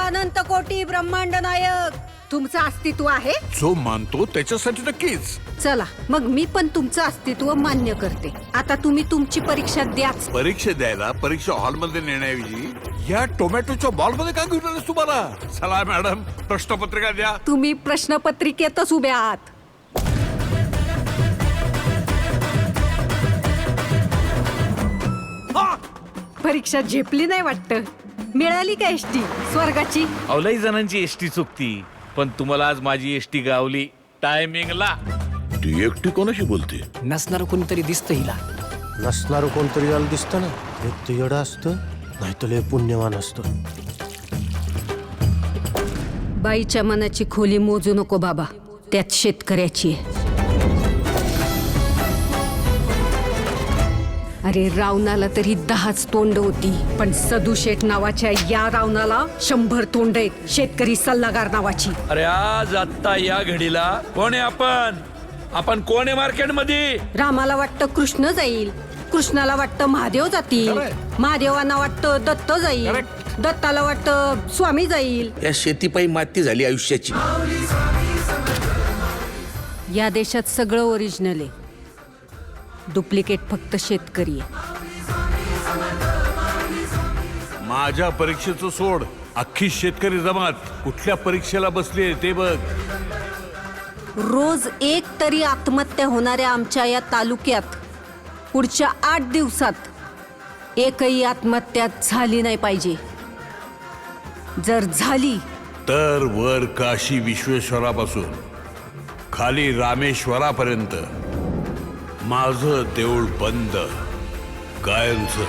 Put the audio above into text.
अनंत कोटी ब्रह्मांड नायक तुमचं अस्तित्व आहे. जो मानतो त्याच्यासाठी नक्कीच. चला मग मी पण तुमचं अस्तित्व मान्य करते. आता तुम्ही तुमची परीक्षा द्याच. परीक्षा द्यायला परीक्षा हॉलमध्ये नेण्याऐवजी या टोमॅटोच्या बॉलमध्ये का घेऊन आलेस तुम्हाला? चला मॅडम, प्रश्नपत्रिका द्या. तुम्ही प्रश्नपत्रिकेतच उभे आहात. परीक्षा झेपली नाही वाटतं. मिळाली का एसटी स्वर्गाची? अवलाई जणांची एसटी चुकती, पण तुम्हाला आज माझी एसटी गावली टायमिंगला. ती एकटी कोणाशी बोलते? नसणार कोणतरी दिसतं हिला. नसणार कोणतरी याला दिसतं ना. एक तर येडं असतं, नाही तर लय पुण्यवान असतं. बाईच्या मनाची खोली मोजू नको बाबा, त्यात शेतकऱ्याची आहे. अरे रावणाला तरी 10च तोंड होती, पण सदुशेठ नावाच्या या रावणाला 100 तोंड आहेत. शेतकरी सल्लागार नावाची. अरे आज आत्ता या घडीला कोण आहे आपण कोण आहे मार्केटमध्ये? रामाला वाटतं कृष्ण जाईल, कृष्णाला वाटतं महादेव जातील, महादेवांना वाटतं दत्त जाईल, दत्ताला वाटतं स्वामी जाईल. या शेतीपायी माती झाली आयुष्याची. या देशात सगळं ओरिजिनल आहे, डुप्लिकेट फक्त शेतकरी आहे. माझ्या परीक्षेचं सोड, अख्खी शेतकरी जमात कुठल्या परीक्षेला बसली ते बघ. रोज एक तरी आत्महत्या होणाऱ्या आमच्या या तालुक्यात पुढच्या 8 दिवसात एकही आत्महत्या झाली नाही पाहिजे. जर झाली तर वर काशी विश्वेश्वरापासून खाली रामेश्वरापर्यंत माझं देऊळ बंद, कायमचं.